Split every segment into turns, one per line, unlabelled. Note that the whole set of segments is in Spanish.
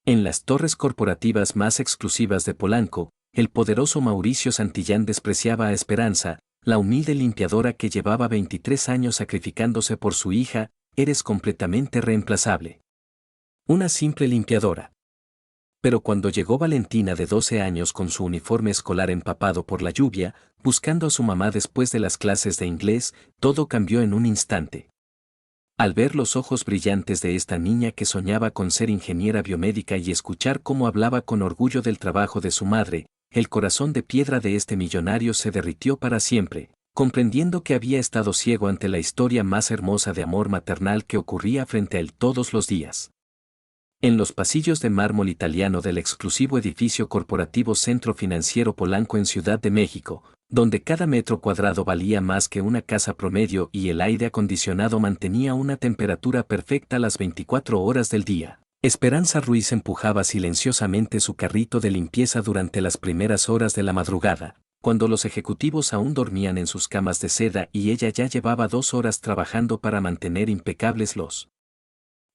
En las torres corporativas más exclusivas de Polanco, el poderoso Mauricio Santillán despreciaba a Esperanza, la humilde limpiadora que llevaba 23 años sacrificándose por su hija. Eres completamente reemplazable. Una simple limpiadora. Pero cuando llegó Valentina de 12 años con su uniforme escolar empapado por la lluvia, buscando a su mamá después de las clases de inglés, todo cambió en un instante. Al ver los ojos brillantes de esta niña que soñaba con ser ingeniera biomédica y escuchar cómo hablaba con orgullo del trabajo de su madre, el corazón de piedra de este millonario se derritió para siempre, comprendiendo que había estado ciego ante la historia más hermosa de amor maternal que ocurría frente a él todos los días. En los pasillos de mármol italiano del exclusivo edificio corporativo Centro Financiero Polanco en Ciudad de México, donde cada metro cuadrado valía más que una casa promedio y el aire acondicionado mantenía una temperatura perfecta las 24 horas del día, Esperanza Ruiz empujaba silenciosamente su carrito de limpieza durante las primeras horas de la madrugada, cuando los ejecutivos aún dormían en sus camas de seda y ella ya llevaba 2 horas trabajando para mantener impecables los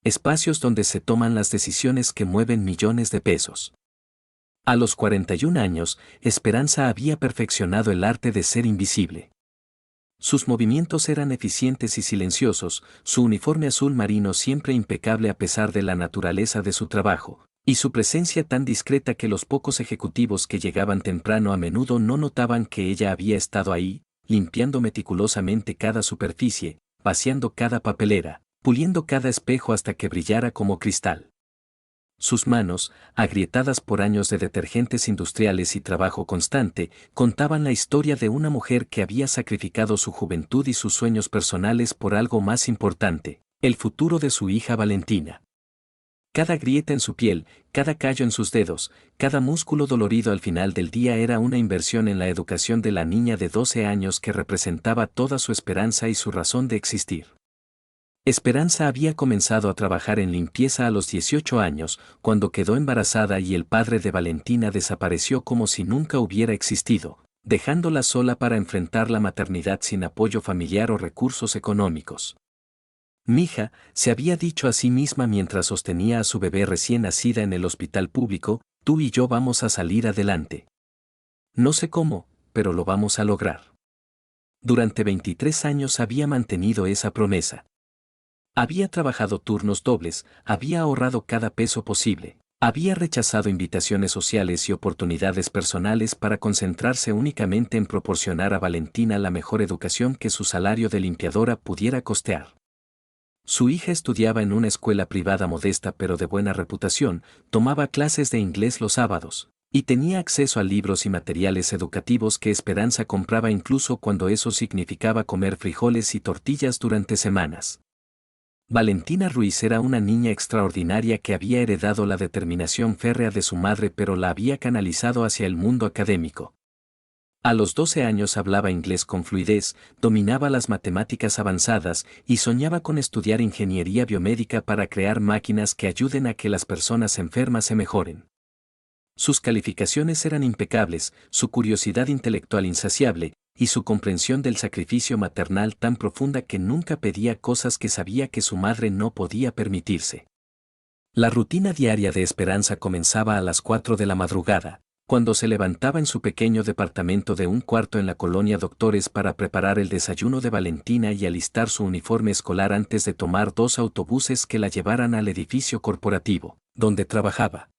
espacios donde se toman las decisiones que mueven millones de pesos. A los 41 años, Esperanza había perfeccionado el arte de ser invisible. Sus movimientos eran eficientes y silenciosos, su uniforme azul marino siempre impecable a pesar de la naturaleza de su trabajo, y su presencia tan discreta que los pocos ejecutivos que llegaban temprano a menudo no notaban que ella había estado ahí, limpiando meticulosamente cada superficie, vaciando cada papelera, puliendo cada espejo hasta que brillara como cristal. Sus manos, agrietadas por años de detergentes industriales y trabajo constante, contaban la historia de una mujer que había sacrificado su juventud y sus sueños personales por algo más importante, el futuro de su hija Valentina. Cada grieta en su piel, cada callo en sus dedos, cada músculo dolorido al final del día era una inversión en la educación de la niña de 12 años que representaba toda su esperanza y su razón de existir. Esperanza había comenzado a trabajar en limpieza a los 18 años, cuando quedó embarazada y el padre de Valentina desapareció como si nunca hubiera existido, dejándola sola para enfrentar la maternidad sin apoyo familiar o recursos económicos. Mija, se había dicho a sí misma mientras sostenía a su bebé recién nacida en el hospital público, tú y yo vamos a salir adelante. No sé cómo, pero lo vamos a lograr. Durante 23 años había mantenido esa promesa. Había trabajado turnos dobles, había ahorrado cada peso posible, había rechazado invitaciones sociales y oportunidades personales para concentrarse únicamente en proporcionar a Valentina la mejor educación que su salario de limpiadora pudiera costear. Su hija estudiaba en una escuela privada modesta pero de buena reputación, tomaba clases de inglés los sábados, y tenía acceso a libros y materiales educativos que Esperanza compraba incluso cuando eso significaba comer frijoles y tortillas durante semanas. Valentina Ruiz era una niña extraordinaria que había heredado la determinación férrea de su madre pero la había canalizado hacia el mundo académico. A los 12 años hablaba inglés con fluidez, dominaba las matemáticas avanzadas y soñaba con estudiar ingeniería biomédica para crear máquinas que ayuden a que las personas enfermas se mejoren. Sus calificaciones eran impecables, su curiosidad intelectual insaciable, y su comprensión del sacrificio maternal tan profunda que nunca pedía cosas que sabía que su madre no podía permitirse. La rutina diaria de Esperanza comenzaba a las 4 de la madrugada, cuando se levantaba en su pequeño departamento de un cuarto en la colonia Doctores para preparar el desayuno de Valentina y alistar su uniforme escolar antes de tomar 2 autobuses que la llevaran al edificio corporativo, donde trabajaba.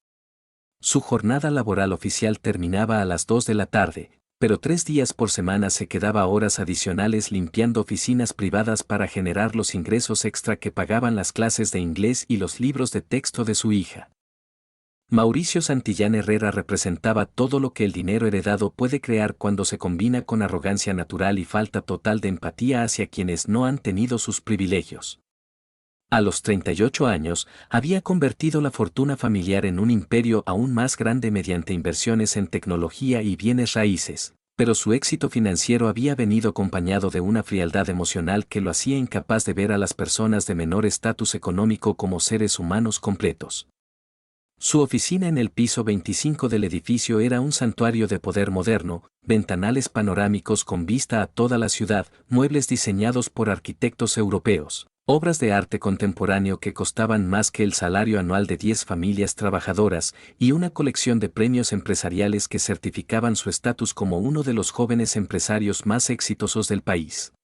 Su jornada laboral oficial terminaba a las 2 de la tarde, pero 3 días por semana se quedaba horas adicionales limpiando oficinas privadas para generar los ingresos extra que pagaban las clases de inglés y los libros de texto de su hija. Mauricio Santillán Herrera representaba todo lo que el dinero heredado puede crear cuando se combina con arrogancia natural y falta total de empatía hacia quienes no han tenido sus privilegios. A los 38 años, había convertido la fortuna familiar en un imperio aún más grande mediante inversiones en tecnología y bienes raíces, pero su éxito financiero había venido acompañado de una frialdad emocional que lo hacía incapaz de ver a las personas de menor estatus económico como seres humanos completos. Su oficina en el piso 25 del edificio era un santuario de poder moderno, ventanales panorámicos con vista a toda la ciudad, muebles diseñados por arquitectos europeos, Obras de arte contemporáneo que costaban más que el salario anual de 10 familias trabajadoras y una colección de premios empresariales que certificaban su estatus como uno de los jóvenes empresarios más exitosos del país.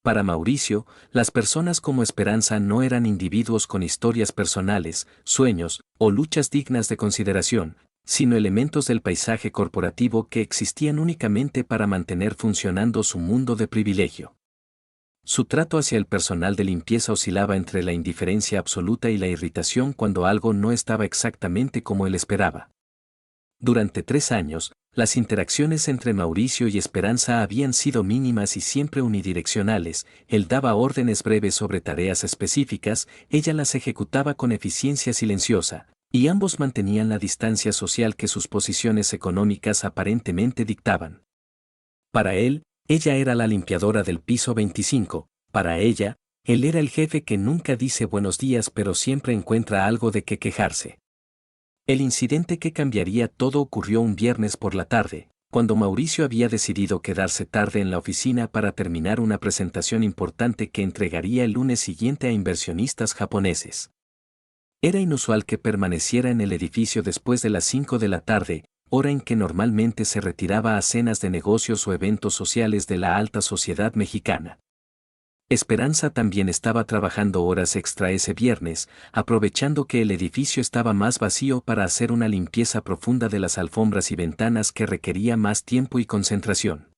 Para Mauricio, las personas como Esperanza no eran individuos con historias personales, sueños o luchas dignas de consideración, sino elementos del paisaje corporativo que existían únicamente para mantener funcionando su mundo de privilegio. Su trato hacia el personal de limpieza oscilaba entre la indiferencia absoluta y la irritación cuando algo no estaba exactamente como él esperaba. Durante 3 años, las interacciones entre Mauricio y Esperanza habían sido mínimas y siempre unidireccionales. Él daba órdenes breves sobre tareas específicas, ella las ejecutaba con eficiencia silenciosa, y ambos mantenían la distancia social que sus posiciones económicas aparentemente dictaban. Para él, ella era la limpiadora del piso 25, para ella, él era el jefe que nunca dice buenos días pero siempre encuentra algo de qué quejarse. El incidente que cambiaría todo ocurrió un viernes por la tarde, cuando Mauricio había decidido quedarse tarde en la oficina para terminar una presentación importante que entregaría el lunes siguiente a inversionistas japoneses. Era inusual que permaneciera en el edificio después de las 5 de la tarde, hora en que normalmente se retiraba a cenas de negocios o eventos sociales de la alta sociedad mexicana. Esperanza también estaba trabajando horas extra ese viernes, aprovechando que el edificio estaba más vacío para hacer una limpieza profunda de las alfombras y ventanas que requería más tiempo y concentración.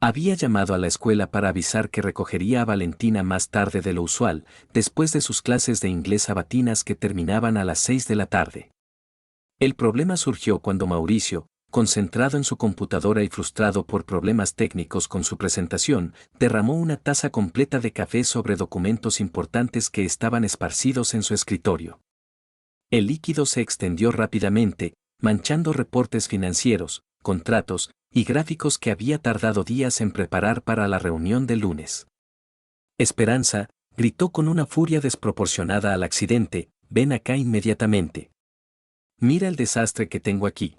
Había llamado a la escuela para avisar que recogería a Valentina más tarde de lo usual, después de sus clases de inglés sabatinas que terminaban a las 6 de la tarde. El problema surgió cuando Mauricio, concentrado en su computadora y frustrado por problemas técnicos con su presentación, derramó una taza completa de café sobre documentos importantes que estaban esparcidos en su escritorio. El líquido se extendió rápidamente, manchando reportes financieros, contratos y gráficos que había tardado días en preparar para la reunión del lunes. Esperanza, gritó con una furia desproporcionada al accidente, ven acá inmediatamente. Mira el desastre que tengo aquí.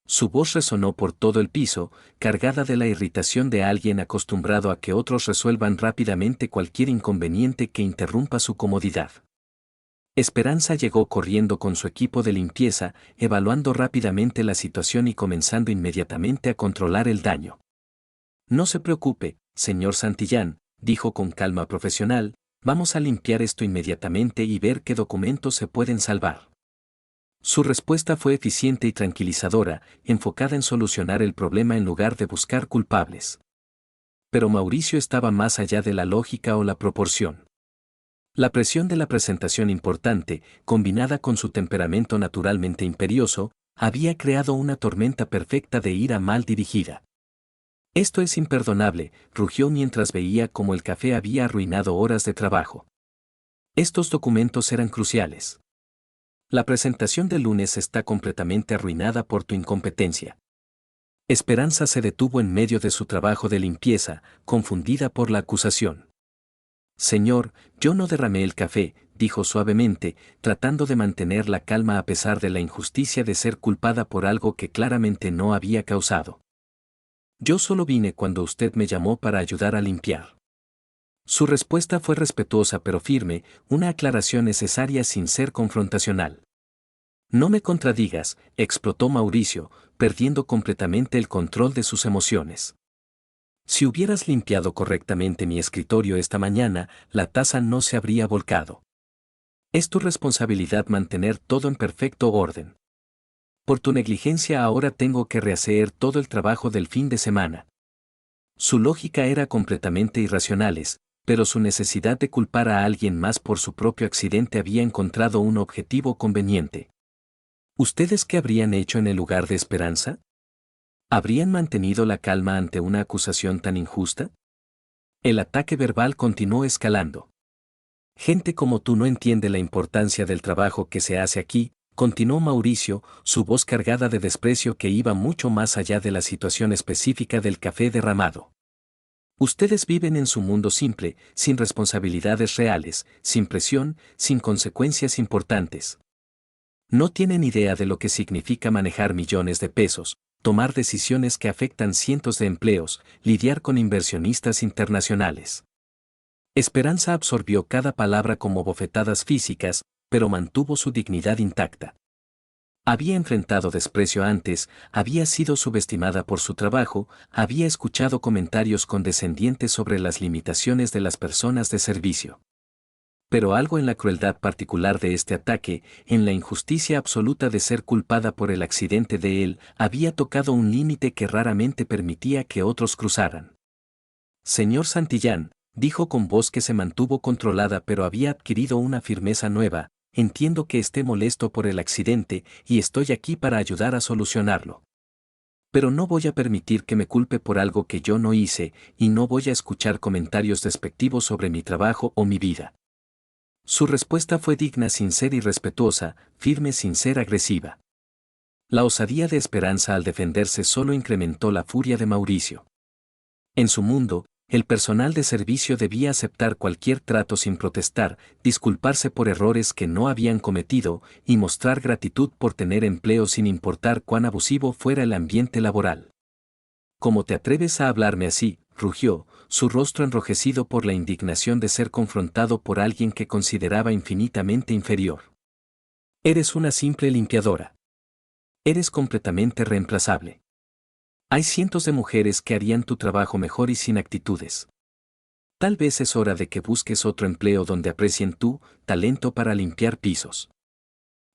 Su voz resonó por todo el piso, cargada de la irritación de alguien acostumbrado a que otros resuelvan rápidamente cualquier inconveniente que interrumpa su comodidad. Esperanza llegó corriendo con su equipo de limpieza, evaluando rápidamente la situación y comenzando inmediatamente a controlar el daño. No se preocupe, señor Santillán, dijo con calma profesional, vamos a limpiar esto inmediatamente y ver qué documentos se pueden salvar. Su respuesta fue eficiente y tranquilizadora, enfocada en solucionar el problema en lugar de buscar culpables. Pero Mauricio estaba más allá de la lógica o la proporción. La presión de la presentación importante, combinada con su temperamento naturalmente imperioso, había creado una tormenta perfecta de ira mal dirigida. Esto es imperdonable, rugió mientras veía cómo el café había arruinado horas de trabajo. Estos documentos eran cruciales. La presentación del lunes está completamente arruinada por tu incompetencia. Esperanza se detuvo en medio de su trabajo de limpieza, confundida por la acusación. Señor, yo no derramé el café, dijo suavemente, tratando de mantener la calma a pesar de la injusticia de ser culpada por algo que claramente no había causado. Yo solo vine cuando usted me llamó para ayudar a limpiar. Su respuesta fue respetuosa pero firme, una aclaración necesaria sin ser confrontacional. No me contradigas, explotó Mauricio, perdiendo completamente el control de sus emociones. Si hubieras limpiado correctamente mi escritorio esta mañana, la taza no se habría volcado. Es tu responsabilidad mantener todo en perfecto orden. Por tu negligencia ahora tengo que rehacer todo el trabajo del fin de semana. Su lógica era completamente irracionales, pero su necesidad de culpar a alguien más por su propio accidente había encontrado un objetivo conveniente. ¿Ustedes qué habrían hecho en el lugar de Esperanza? ¿Habrían mantenido la calma ante una acusación tan injusta? El ataque verbal continuó escalando. Gente como tú no entiende la importancia del trabajo que se hace aquí, continuó Mauricio, su voz cargada de desprecio que iba mucho más allá de la situación específica del café derramado. Ustedes viven en su mundo simple, sin responsabilidades reales, sin presión, sin consecuencias importantes. No tienen idea de lo que significa manejar millones de pesos, tomar decisiones que afectan cientos de empleos, lidiar con inversionistas internacionales. Esperanza absorbió cada palabra como bofetadas físicas, pero mantuvo su dignidad intacta. Había enfrentado desprecio antes, había sido subestimada por su trabajo, había escuchado comentarios condescendientes sobre las limitaciones de las personas de servicio. Pero algo en la crueldad particular de este ataque, en la injusticia absoluta de ser culpada por el accidente de él, había tocado un límite que raramente permitía que otros cruzaran. Señor Santillán, dijo con voz que se mantuvo controlada pero había adquirido una firmeza nueva, entiendo que esté molesto por el accidente y estoy aquí para ayudar a solucionarlo. Pero no voy a permitir que me culpe por algo que yo no hice, y no voy a escuchar comentarios despectivos sobre mi trabajo o mi vida. Su respuesta fue digna sin ser irrespetuosa, firme sin ser agresiva. La osadía de Esperanza al defenderse solo incrementó la furia de Mauricio. En su mundo, el personal de servicio debía aceptar cualquier trato sin protestar, disculparse por errores que no habían cometido y mostrar gratitud por tener empleo sin importar cuán abusivo fuera el ambiente laboral. ¿Cómo te atreves a hablarme así?, rugió, su rostro enrojecido por la indignación de ser confrontado por alguien que consideraba infinitamente inferior. Eres una simple limpiadora. Eres completamente reemplazable. Hay cientos de mujeres que harían tu trabajo mejor y sin actitudes. Tal vez es hora de que busques otro empleo donde aprecien tu talento para limpiar pisos.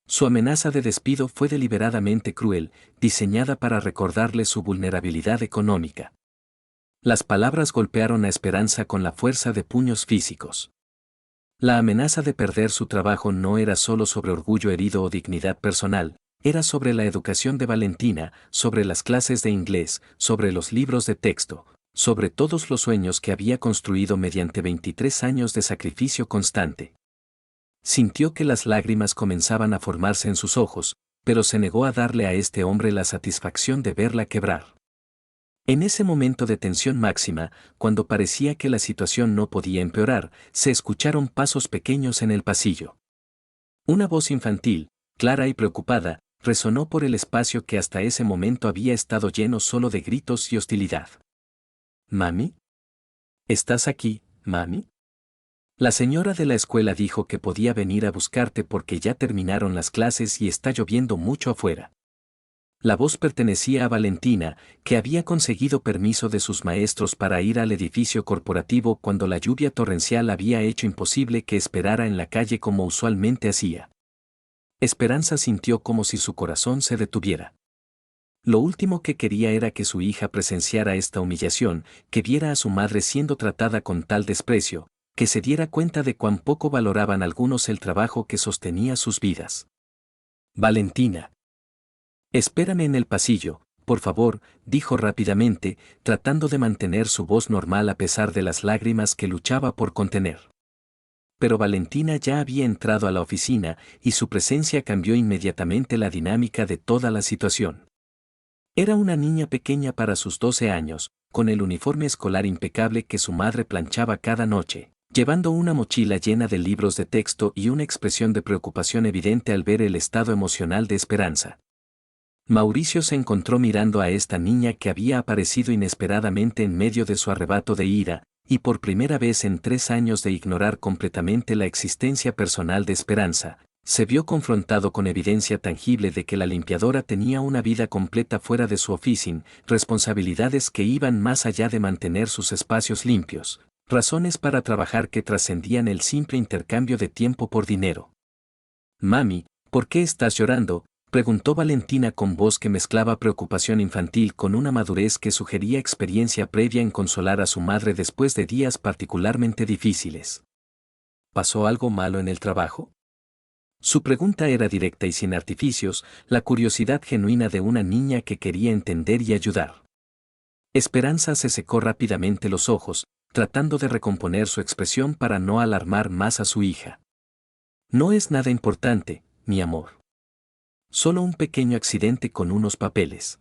Su amenaza de despido fue deliberadamente cruel, diseñada para recordarle su vulnerabilidad económica. Las palabras golpearon a Esperanza con la fuerza de puños físicos. La amenaza de perder su trabajo no era solo sobre orgullo herido o dignidad personal, era sobre la educación de Valentina, sobre las clases de inglés, sobre los libros de texto, sobre todos los sueños que había construido mediante 23 años de sacrificio constante. Sintió que las lágrimas comenzaban a formarse en sus ojos, pero se negó a darle a este hombre la satisfacción de verla quebrar. En ese momento de tensión máxima, cuando parecía que la situación no podía empeorar, se escucharon pasos pequeños en el pasillo. Una voz infantil, clara y preocupada, resonó por el espacio que hasta ese momento había estado lleno solo de gritos y hostilidad. ¿Mami? ¿Estás aquí, mami? La señora de la escuela dijo que podía venir a buscarte porque ya terminaron las clases y está lloviendo mucho afuera. La voz pertenecía a Valentina, que había conseguido permiso de sus maestros para ir al edificio corporativo cuando la lluvia torrencial había hecho imposible que esperara en la calle como usualmente hacía. Esperanza sintió como si su corazón se detuviera. Lo último que quería era que su hija presenciara esta humillación, que viera a su madre siendo tratada con tal desprecio, que se diera cuenta de cuán poco valoraban algunos el trabajo que sostenía sus vidas. Valentina. Espérame en el pasillo, por favor, dijo rápidamente, tratando de mantener su voz normal a pesar de las lágrimas que luchaba por contener. Pero Valentina ya había entrado a la oficina y su presencia cambió inmediatamente la dinámica de toda la situación. Era una niña pequeña para sus 12 años, con el uniforme escolar impecable que su madre planchaba cada noche, llevando una mochila llena de libros de texto y una expresión de preocupación evidente al ver el estado emocional de Esperanza. Mauricio se encontró mirando a esta niña que había aparecido inesperadamente en medio de su arrebato de ira, y por primera vez en 3 años de ignorar completamente la existencia personal de Esperanza, se vio confrontado con evidencia tangible de que la limpiadora tenía una vida completa fuera de su oficina, responsabilidades que iban más allá de mantener sus espacios limpios, razones para trabajar que trascendían el simple intercambio de tiempo por dinero. Mami, ¿por qué estás llorando?, preguntó Valentina con voz que mezclaba preocupación infantil con una madurez que sugería experiencia previa en consolar a su madre después de días particularmente difíciles. ¿Pasó algo malo en el trabajo? Su pregunta era directa y sin artificios, la curiosidad genuina de una niña que quería entender y ayudar. Esperanza se secó rápidamente los ojos, tratando de recomponer su expresión para no alarmar más a su hija. No es nada importante, mi amor. Solo un pequeño accidente con unos papeles.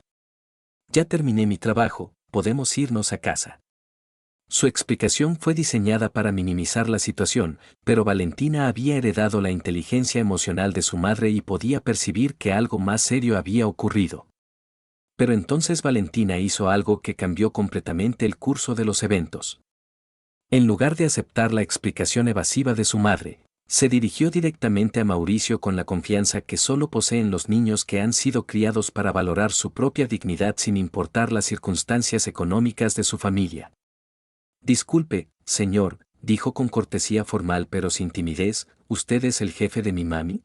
Ya terminé mi trabajo, podemos irnos a casa. Su explicación fue diseñada para minimizar la situación, pero Valentina había heredado la inteligencia emocional de su madre y podía percibir que algo más serio había ocurrido. Pero entonces Valentina hizo algo que cambió completamente el curso de los eventos. En lugar de aceptar la explicación evasiva de su madre, se dirigió directamente a Mauricio con la confianza que solo poseen los niños que han sido criados para valorar su propia dignidad sin importar las circunstancias económicas de su familia. Disculpe, señor, dijo con cortesía formal pero sin timidez, ¿usted es el jefe de mi mami?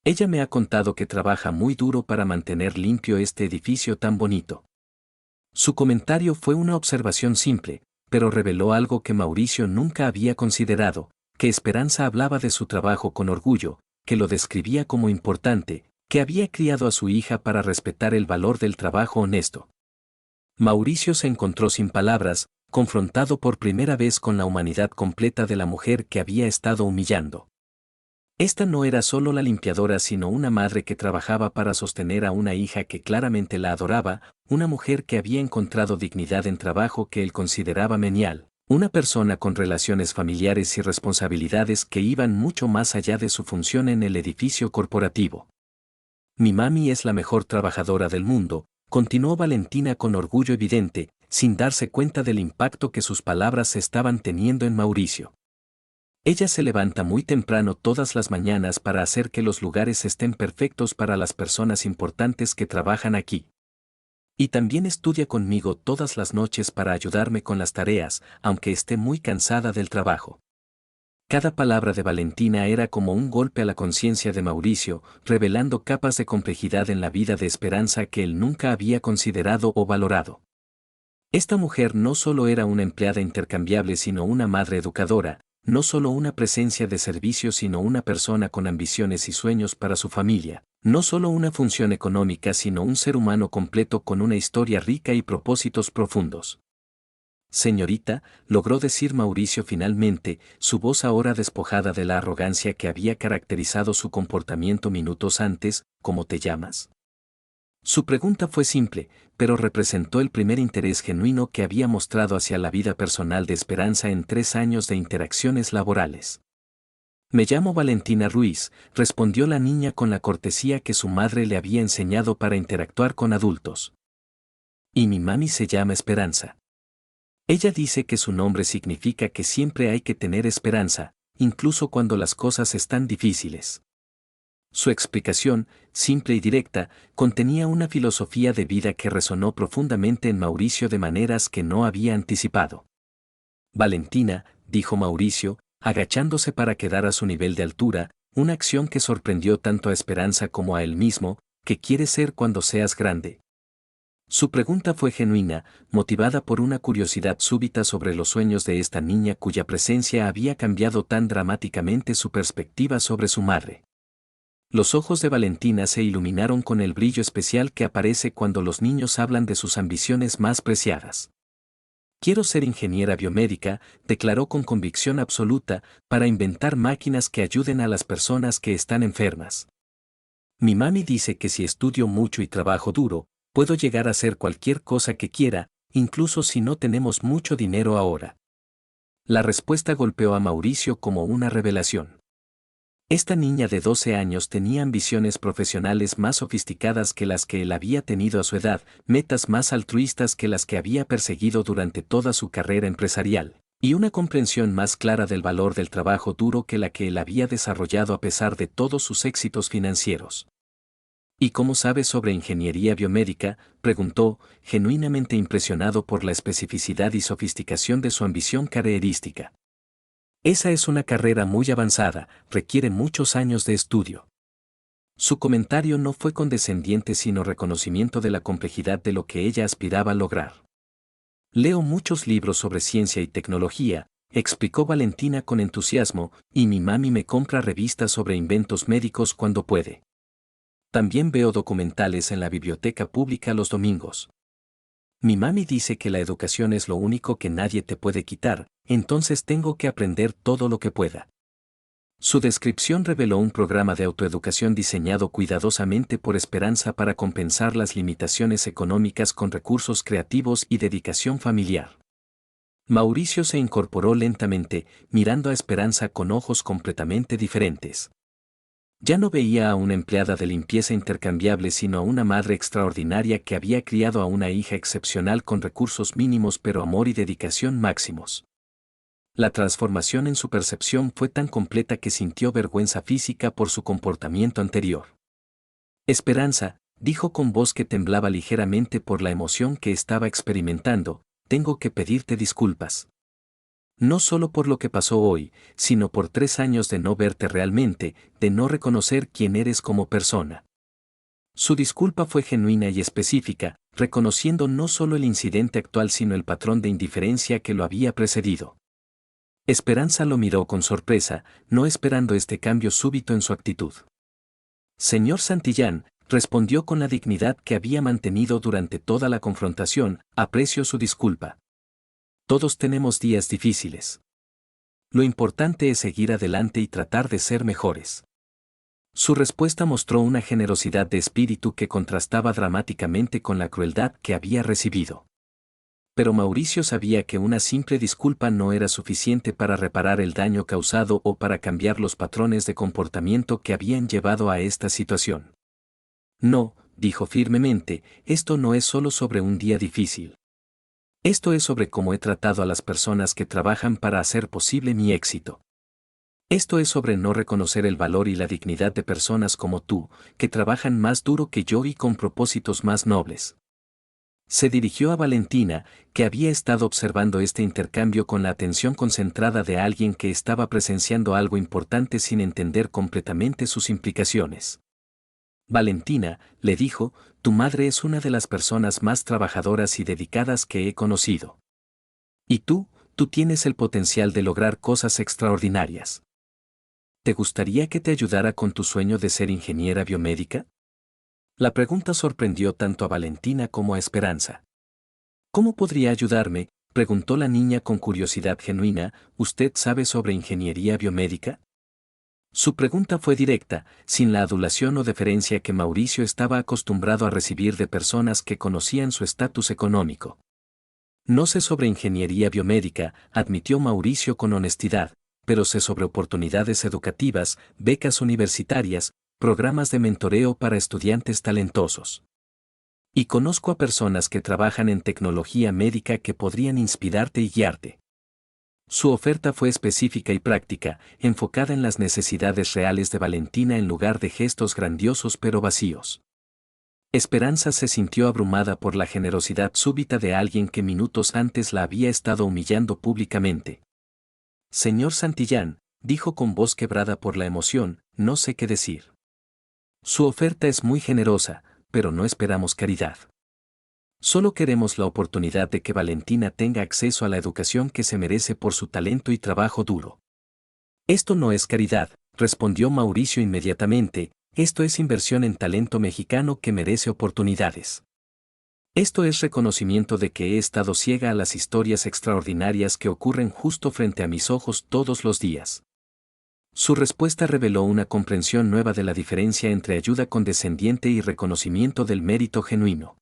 Ella me ha contado que trabaja muy duro para mantener limpio este edificio tan bonito. Su comentario fue una observación simple, pero reveló algo que Mauricio nunca había considerado, que Esperanza hablaba de su trabajo con orgullo, que lo describía como importante, que había criado a su hija para respetar el valor del trabajo honesto. Mauricio se encontró sin palabras, confrontado por primera vez con la humanidad completa de la mujer que había estado humillando. Esta no era solo la limpiadora sino una madre que trabajaba para sostener a una hija que claramente la adoraba, una mujer que había encontrado dignidad en trabajo que él consideraba menial, una persona con relaciones familiares y responsabilidades que iban mucho más allá de su función en el edificio corporativo. Mi mami es la mejor trabajadora del mundo, continuó Valentina con orgullo evidente, sin darse cuenta del impacto que sus palabras estaban teniendo en Mauricio. Ella se levanta muy temprano todas las mañanas para hacer que los lugares estén perfectos para las personas importantes que trabajan aquí. Y también estudia conmigo todas las noches para ayudarme con las tareas, aunque esté muy cansada del trabajo. Cada palabra de Valentina era como un golpe a la conciencia de Mauricio, revelando capas de complejidad en la vida de Esperanza que él nunca había considerado o valorado. Esta mujer no solo era una empleada intercambiable sino una madre educadora, no solo una presencia de servicio sino una persona con ambiciones y sueños para su familia, no solo una función económica sino un ser humano completo con una historia rica y propósitos profundos. Señorita, logró decir Mauricio finalmente, su voz ahora despojada de la arrogancia que había caracterizado su comportamiento minutos antes, ¿cómo te llamas? Su pregunta fue simple, pero representó el primer interés genuino que había mostrado hacia la vida personal de Esperanza en 3 años de interacciones laborales. Me llamo Valentina Ruiz, respondió la niña con la cortesía que su madre le había enseñado para interactuar con adultos. Y mi mami se llama Esperanza. Ella dice que su nombre significa que siempre hay que tener esperanza, incluso cuando las cosas están difíciles. Su explicación, simple y directa, contenía una filosofía de vida que resonó profundamente en Mauricio de maneras que no había anticipado. Valentina, dijo Mauricio, agachándose para quedar a su nivel de altura, una acción que sorprendió tanto a Esperanza como a él mismo, ¿qué quieres ser cuando seas grande? Su pregunta fue genuina, motivada por una curiosidad súbita sobre los sueños de esta niña cuya presencia había cambiado tan dramáticamente su perspectiva sobre su madre. Los ojos de Valentina se iluminaron con el brillo especial que aparece cuando los niños hablan de sus ambiciones más preciadas. Quiero ser ingeniera biomédica, declaró con convicción absoluta, para inventar máquinas que ayuden a las personas que están enfermas. Mi mami dice que si estudio mucho y trabajo duro, puedo llegar a hacer cualquier cosa que quiera, incluso si no tenemos mucho dinero ahora. La respuesta golpeó a Mauricio como una revelación. Esta niña de 12 años tenía ambiciones profesionales más sofisticadas que las que él había tenido a su edad, metas más altruistas que las que había perseguido durante toda su carrera empresarial, y una comprensión más clara del valor del trabajo duro que la que él había desarrollado a pesar de todos sus éxitos financieros. ¿Y cómo sabes sobre ingeniería biomédica?, preguntó, genuinamente impresionado por la especificidad y sofisticación de su ambición carrerística. Esa es una carrera muy avanzada, requiere muchos años de estudio. Su comentario no fue condescendiente sino reconocimiento de la complejidad de lo que ella aspiraba a lograr. Leo muchos libros sobre ciencia y tecnología, explicó Valentina con entusiasmo, y mi mami me compra revistas sobre inventos médicos cuando puede. También veo documentales en la biblioteca pública los domingos. Mi mami dice que la educación es lo único que nadie te puede quitar, entonces tengo que aprender todo lo que pueda. Su descripción reveló un programa de autoeducación diseñado cuidadosamente por Esperanza para compensar las limitaciones económicas con recursos creativos y dedicación familiar. Mauricio se incorporó lentamente, mirando a Esperanza con ojos completamente diferentes. Ya no veía a una empleada de limpieza intercambiable sino a una madre extraordinaria que había criado a una hija excepcional con recursos mínimos pero amor y dedicación máximos. La transformación en su percepción fue tan completa que sintió vergüenza física por su comportamiento anterior. Esperanza, dijo con voz que temblaba ligeramente por la emoción que estaba experimentando, tengo que pedirte disculpas. No solo por lo que pasó hoy, sino por 3 años de no verte realmente, de no reconocer quién eres como persona. Su disculpa fue genuina y específica, reconociendo no solo el incidente actual sino el patrón de indiferencia que lo había precedido. Esperanza lo miró con sorpresa, no esperando este cambio súbito en su actitud. Señor Santillán, respondió con la dignidad que había mantenido durante toda la confrontación, aprecio su disculpa. Todos tenemos días difíciles. Lo importante es seguir adelante y tratar de ser mejores. Su respuesta mostró una generosidad de espíritu que contrastaba dramáticamente con la crueldad que había recibido. Pero Mauricio sabía que una simple disculpa no era suficiente para reparar el daño causado o para cambiar los patrones de comportamiento que habían llevado a esta situación. No, dijo firmemente, esto no es solo sobre un día difícil. Esto es sobre cómo he tratado a las personas que trabajan para hacer posible mi éxito. Esto es sobre no reconocer el valor y la dignidad de personas como tú, que trabajan más duro que yo y con propósitos más nobles. Se dirigió a Valentina, que había estado observando este intercambio con la atención concentrada de alguien que estaba presenciando algo importante sin entender completamente sus implicaciones. Valentina, le dijo, tu madre es una de las personas más trabajadoras y dedicadas que he conocido. Y tú tienes el potencial de lograr cosas extraordinarias. ¿Te gustaría que te ayudara con tu sueño de ser ingeniera biomédica? La pregunta sorprendió tanto a Valentina como a Esperanza. ¿Cómo podría ayudarme?, preguntó la niña con curiosidad genuina, ¿usted sabe sobre ingeniería biomédica? Su pregunta fue directa, sin la adulación o deferencia que Mauricio estaba acostumbrado a recibir de personas que conocían su estatus económico. No sé sobre ingeniería biomédica, admitió Mauricio con honestidad, pero sé sobre oportunidades educativas, becas universitarias, programas de mentoreo para estudiantes talentosos. Y conozco a personas que trabajan en tecnología médica que podrían inspirarte y guiarte. Su oferta fue específica y práctica, enfocada en las necesidades reales de Valentina en lugar de gestos grandiosos pero vacíos. Esperanza se sintió abrumada por la generosidad súbita de alguien que minutos antes la había estado humillando públicamente. Señor Santillán, dijo con voz quebrada por la emoción, no sé qué decir. Su oferta es muy generosa, pero no esperamos caridad. Solo queremos la oportunidad de que Valentina tenga acceso a la educación que se merece por su talento y trabajo duro. Esto no es caridad, respondió Mauricio inmediatamente, esto es inversión en talento mexicano que merece oportunidades. Esto es reconocimiento de que he estado ciega a las historias extraordinarias que ocurren justo frente a mis ojos todos los días. Su respuesta reveló una comprensión nueva de la diferencia entre ayuda condescendiente y reconocimiento del mérito genuino.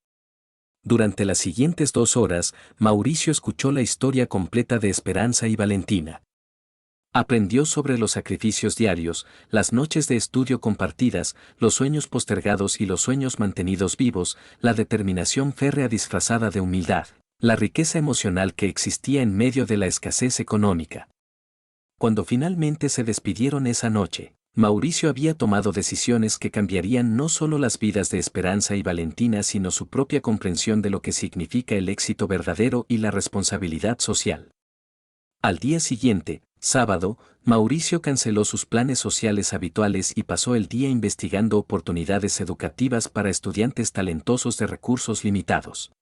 Durante las siguientes 2 horas, Mauricio escuchó la historia completa de Esperanza y Valentina. Aprendió sobre los sacrificios diarios, las noches de estudio compartidas, los sueños postergados y los sueños mantenidos vivos, la determinación férrea disfrazada de humildad, la riqueza emocional que existía en medio de la escasez económica. Cuando finalmente se despidieron esa noche, Mauricio había tomado decisiones que cambiarían no solo las vidas de Esperanza y Valentina sino su propia comprensión de lo que significa el éxito verdadero y la responsabilidad social. Al día siguiente, sábado, Mauricio canceló sus planes sociales habituales y pasó el día investigando oportunidades educativas para estudiantes talentosos de recursos limitados.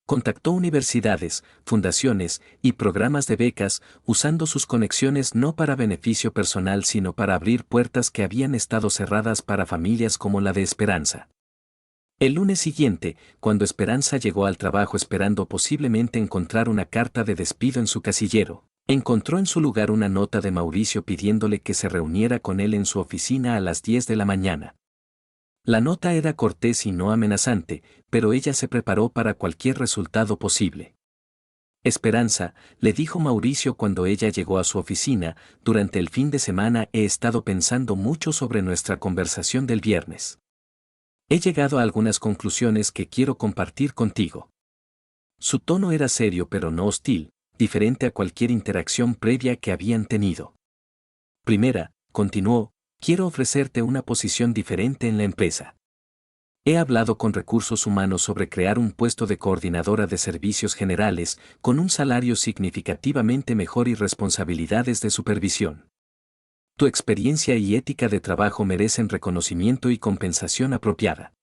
Contactó universidades, fundaciones y programas de becas, usando sus conexiones no para beneficio personal sino para abrir puertas que habían estado cerradas para familias como la de Esperanza. El lunes siguiente, cuando Esperanza llegó al trabajo esperando posiblemente encontrar una carta de despido en su casillero, encontró en su lugar una nota de Mauricio pidiéndole que se reuniera con él en su oficina a las 10 de la mañana. La nota era cortés y no amenazante, pero ella se preparó para cualquier resultado posible. Esperanza, le dijo Mauricio cuando ella llegó a su oficina, durante el fin de semana he estado pensando mucho sobre nuestra conversación del viernes. He llegado a algunas conclusiones que quiero compartir contigo. Su tono era serio pero no hostil, diferente a cualquier interacción previa que habían tenido. Primera, continuó, quiero ofrecerte una posición diferente en la empresa. He hablado con recursos humanos sobre crear un puesto de coordinadora de servicios generales, con un salario significativamente mejor y responsabilidades de supervisión. Tu experiencia y ética de trabajo merecen reconocimiento y compensación apropiada.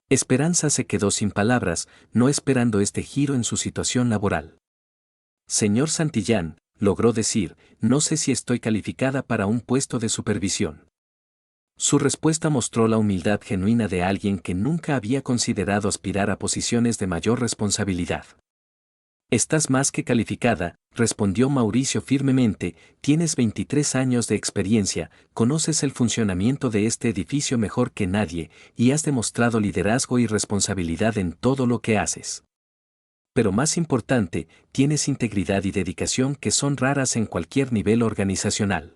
Esperanza se quedó sin palabras, no esperando este giro en su situación laboral. Señor Santillán, logró decir, no sé si estoy calificada para un puesto de supervisión. Su respuesta mostró la humildad genuina de alguien que nunca había considerado aspirar a posiciones de mayor responsabilidad. Estás más que calificada, respondió Mauricio firmemente, tienes 23 años de experiencia, conoces el funcionamiento de este edificio mejor que nadie, y has demostrado liderazgo y responsabilidad en todo lo que haces. Pero más importante, tienes integridad y dedicación que son raras en cualquier nivel organizacional.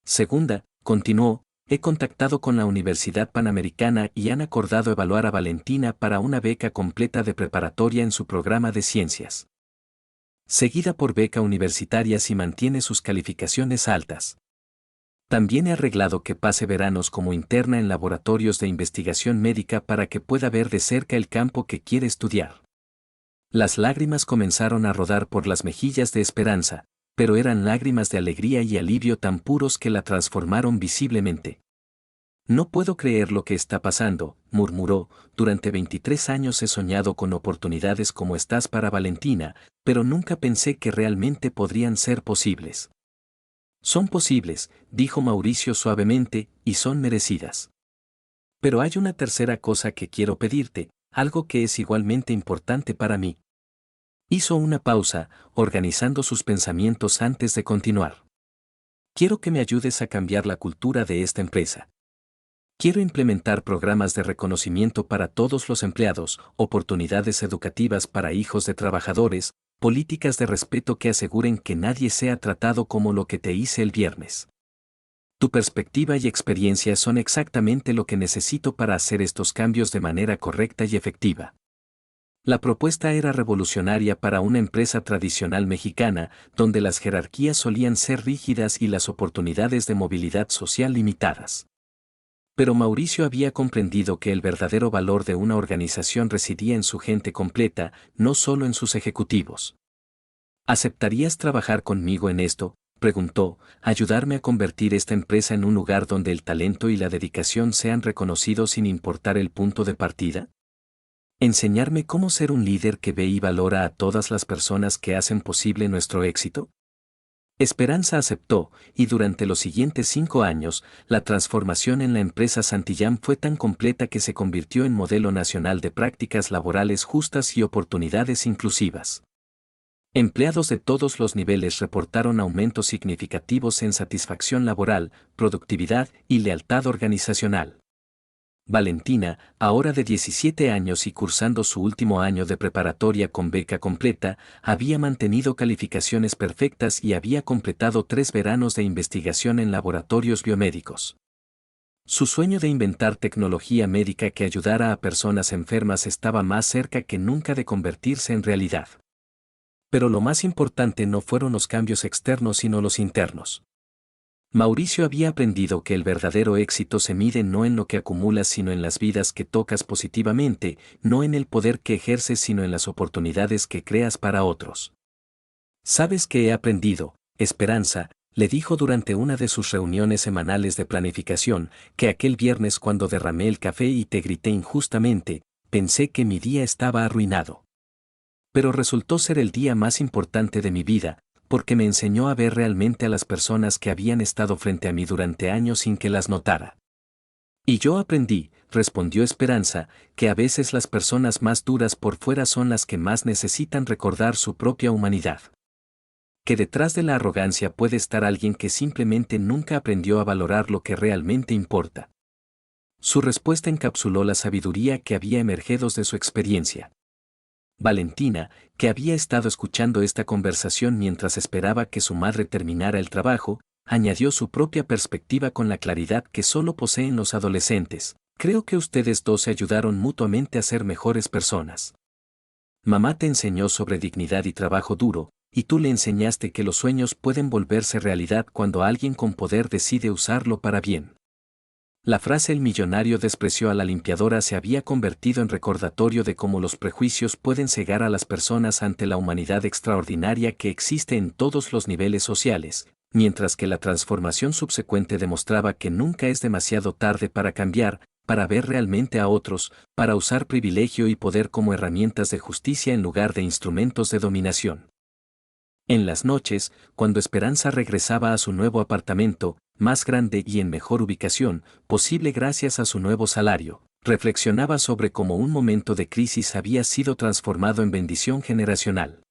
Segunda, continuó, he contactado con la Universidad Panamericana y han acordado evaluar a Valentina para una beca completa de preparatoria en su programa de ciencias. Seguida por beca universitaria si mantiene sus calificaciones altas. También he arreglado que pase veranos como interna en laboratorios de investigación médica para que pueda ver de cerca el campo que quiere estudiar. Las lágrimas comenzaron a rodar por las mejillas de Esperanza, pero eran lágrimas de alegría y alivio tan puros que la transformaron visiblemente. No puedo creer lo que está pasando, murmuró, durante 23 años he soñado con oportunidades como estas para Valentina, pero nunca pensé que realmente podrían ser posibles. Son posibles, dijo Mauricio suavemente, y son merecidas. Pero hay una tercera cosa que quiero pedirte, algo que es igualmente importante para mí. Hizo una pausa, organizando sus pensamientos antes de continuar. Quiero que me ayudes a cambiar la cultura de esta empresa. Quiero implementar programas de reconocimiento para todos los empleados, oportunidades educativas para hijos de trabajadores, políticas de respeto que aseguren que nadie sea tratado como lo que te hice el viernes. Tu perspectiva y experiencia son exactamente lo que necesito para hacer estos cambios de manera correcta y efectiva. La propuesta era revolucionaria para una empresa tradicional mexicana, donde las jerarquías solían ser rígidas y las oportunidades de movilidad social limitadas. Pero Mauricio había comprendido que el verdadero valor de una organización residía en su gente completa, no solo en sus ejecutivos. ¿Aceptarías trabajar conmigo en esto?, preguntó, ayudarme a convertir esta empresa en un lugar donde el talento y la dedicación sean reconocidos sin importar el punto de partida. ¿Enseñarme cómo ser un líder que ve y valora a todas las personas que hacen posible nuestro éxito? Esperanza aceptó, y durante los siguientes 5 años, la transformación en la empresa Santillán fue tan completa que se convirtió en modelo nacional de prácticas laborales justas y oportunidades inclusivas. Empleados de todos los niveles reportaron aumentos significativos en satisfacción laboral, productividad y lealtad organizacional. Valentina, ahora de 17 años y cursando su último año de preparatoria con beca completa, había mantenido calificaciones perfectas y había completado 3 veranos de investigación en laboratorios biomédicos. Su sueño de inventar tecnología médica que ayudara a personas enfermas estaba más cerca que nunca de convertirse en realidad. Pero lo más importante no fueron los cambios externos sino los internos. Mauricio había aprendido que el verdadero éxito se mide no en lo que acumulas sino en las vidas que tocas positivamente, no en el poder que ejerces sino en las oportunidades que creas para otros. ¿Sabes qué he aprendido, Esperanza?, le dijo durante una de sus reuniones semanales de planificación, que aquel viernes cuando derramé el café y te grité injustamente, pensé que mi día estaba arruinado. Pero resultó ser el día más importante de mi vida, porque me enseñó a ver realmente a las personas que habían estado frente a mí durante años sin que las notara. Y yo aprendí, respondió Esperanza, que a veces las personas más duras por fuera son las que más necesitan recordar su propia humanidad. Que detrás de la arrogancia puede estar alguien que simplemente nunca aprendió a valorar lo que realmente importa. Su respuesta encapsuló la sabiduría que había emergido de su experiencia. Valentina, que había estado escuchando esta conversación mientras esperaba que su madre terminara el trabajo, añadió su propia perspectiva con la claridad que solo poseen los adolescentes. Creo que ustedes dos se ayudaron mutuamente a ser mejores personas. Mamá te enseñó sobre dignidad y trabajo duro, y tú le enseñaste que los sueños pueden volverse realidad cuando alguien con poder decide usarlo para bien. La frase "el millonario despreció a la limpiadora" se había convertido en recordatorio de cómo los prejuicios pueden cegar a las personas ante la humanidad extraordinaria que existe en todos los niveles sociales, mientras que la transformación subsecuente demostraba que nunca es demasiado tarde para cambiar, para ver realmente a otros, para usar privilegio y poder como herramientas de justicia en lugar de instrumentos de dominación. En las noches, cuando Esperanza regresaba a su nuevo apartamento, más grande y en mejor ubicación, posible gracias a su nuevo salario, reflexionaba sobre cómo un momento de crisis había sido transformado en bendición generacional.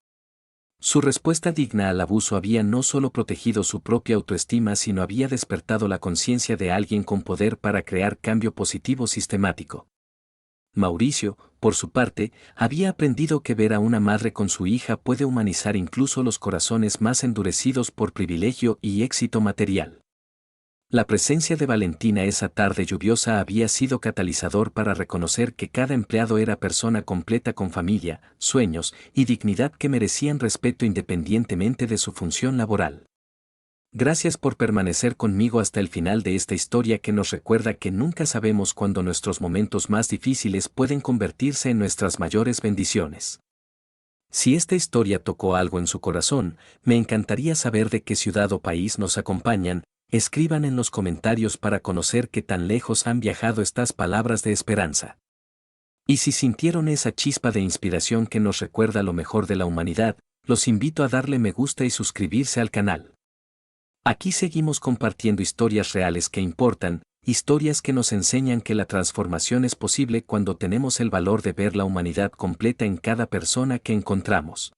Su respuesta digna al abuso había no solo protegido su propia autoestima, sino había despertado la conciencia de alguien con poder para crear cambio positivo sistemático. Mauricio, por su parte, había aprendido que ver a una madre con su hija puede humanizar incluso los corazones más endurecidos por privilegio y éxito material. La presencia de Valentina esa tarde lluviosa había sido catalizador para reconocer que cada empleado era persona completa con familia, sueños y dignidad que merecían respeto independientemente de su función laboral. Gracias por permanecer conmigo hasta el final de esta historia que nos recuerda que nunca sabemos cuándo nuestros momentos más difíciles pueden convertirse en nuestras mayores bendiciones. Si esta historia tocó algo en su corazón, me encantaría saber de qué ciudad o país nos acompañan. Escriban en los comentarios para conocer qué tan lejos han viajado estas palabras de esperanza. Y si sintieron esa chispa de inspiración que nos recuerda lo mejor de la humanidad, los invito a darle me gusta y suscribirse al canal. Aquí seguimos compartiendo historias reales que importan, historias que nos enseñan que la transformación es posible cuando tenemos el valor de ver la humanidad completa en cada persona que encontramos.